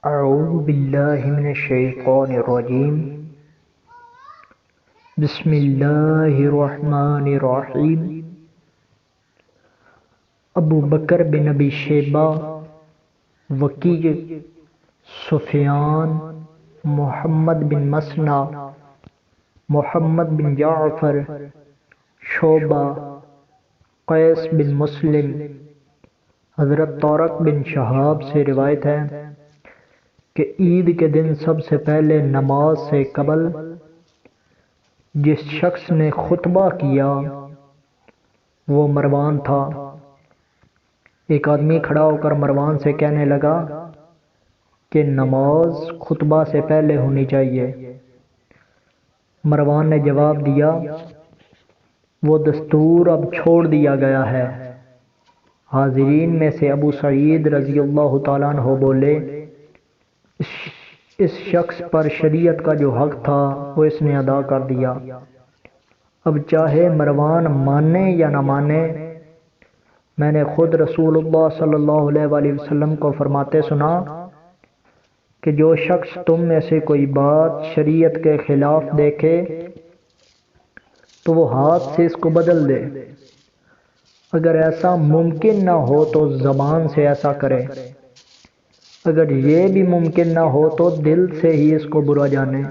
اعوذ باللہ من الشیطان الرجیم بسم اللہ الرحمن الرحیم ابو بکر بن ابی شیبہ، وکیع، سفیان، محمد بن مسنہ، محمد بن جعفر، شعبہ، قیس بن مسلم، حضرت طارق بن شہاب سے روایت ہے کہ عید کے دن سب سے پہلے نماز سے قبل جس شخص نے خطبہ کیا وہ مروان تھا۔ ایک آدمی کھڑا ہو کر مروان سے کہنے لگا کہ نماز خطبہ سے پہلے ہونی چاہیے۔ مروان نے جواب دیا، وہ دستور اب چھوڑ دیا گیا ہے۔ حاضرین میں سے ابو سعید رضی اللہ تعالیٰ عنہ بولے، اس شخص پر شریعت کا جو حق تھا وہ اس نے ادا کر دیا، اب چاہے مروان مانے یا نہ مانے۔ میں نے خود رسول اللہ صلی اللہ علیہ وآلہ وسلم کو فرماتے سنا کہ جو شخص تم میں سے کوئی بات شریعت کے خلاف دیکھے تو وہ ہاتھ سے اس کو بدل دے، اگر ایسا ممکن نہ ہو تو زبان سے ایسا کرے، اگر یہ بھی ممکن نہ ہو تو دل سے ہی اس کو برا جانے،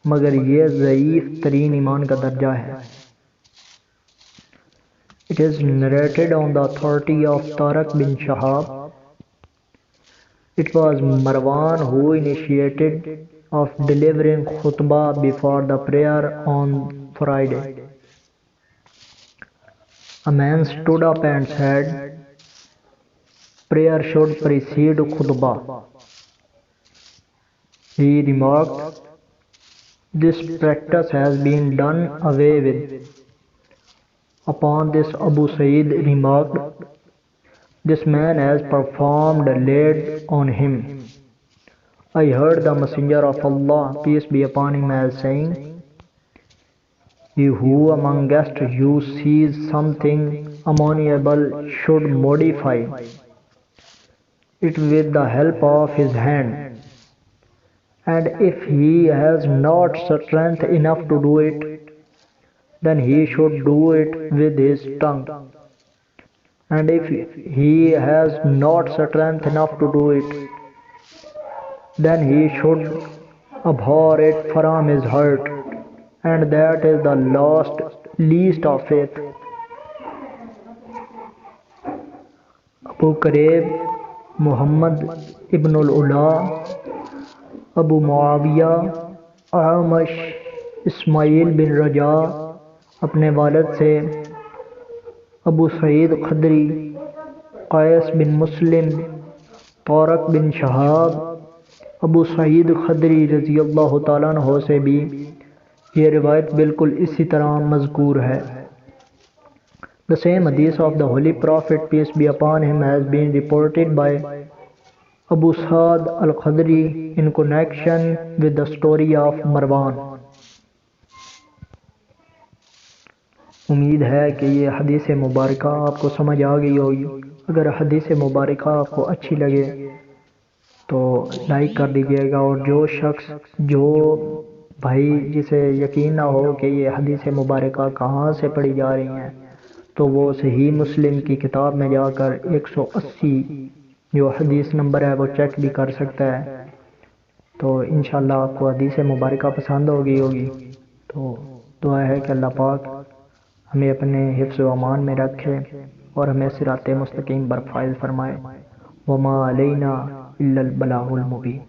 مگر یہ ضعیف ترین ایمان کا درجہ ہے۔ It is narrated on the authority of Tariq bin Shahab. It was Marwan who initiated of delivering khutbah before the prayer on Friday. A man stood up and said, prayer should precede khutbah. He remarked, this practice has been done away with. Upon this Abu Sa'id remarked, this man has performed laid on him. I heard the Messenger of Allah, peace be upon him, as saying, he who amongst you sees something abominable should modify it with the help of his hand, and if he has not strength enough to do it, then he should do it with his tongue, and if he has not strength enough to do it, then he should abhor it from his heart, and that is the least of faith. ابو کریب محمد ابن العلا، ابو معاویہ اعمش اسماعیل بن رجا اپنے والد سے، ابو سعید خدری، قیس بن مسلم، طارق بن شہاب، ابو سعید خدری رضی اللہ تعالیٰ عنہ سے بھی یہ روایت بالکل اسی طرح مذکور ہے۔ The same hadith of the Holy Prophet, peace be upon him, has been reported by Abu Sa'd al-Khudri in connection with the story of Marwan. امید ہے کہ یہ حدیث مبارکہ آپ کو سمجھ آ گئی ہوگی۔ اگر حدیث مبارکہ آپ کو اچھی لگے تو لائک کر دیجیے گا، اور جو بھائی جسے یقین نہ ہو کہ یہ حدیث مبارکہ کہاں سے پڑھی جا رہی ہیں تو وہ صحیح مسلم کی کتاب میں جا کر 180 جو حدیث نمبر ہے وہ چیک بھی کر سکتا ہے۔ تو انشاءاللہ آپ کو حدیث مبارکہ پسند ہوگی تو دعا ہے کہ اللہ پاک ہمیں اپنے حفظ و امان میں رکھے اور ہمیں صراط مستقیم پر فائز فرمائے۔ وما علینا الا البلاغ المبین۔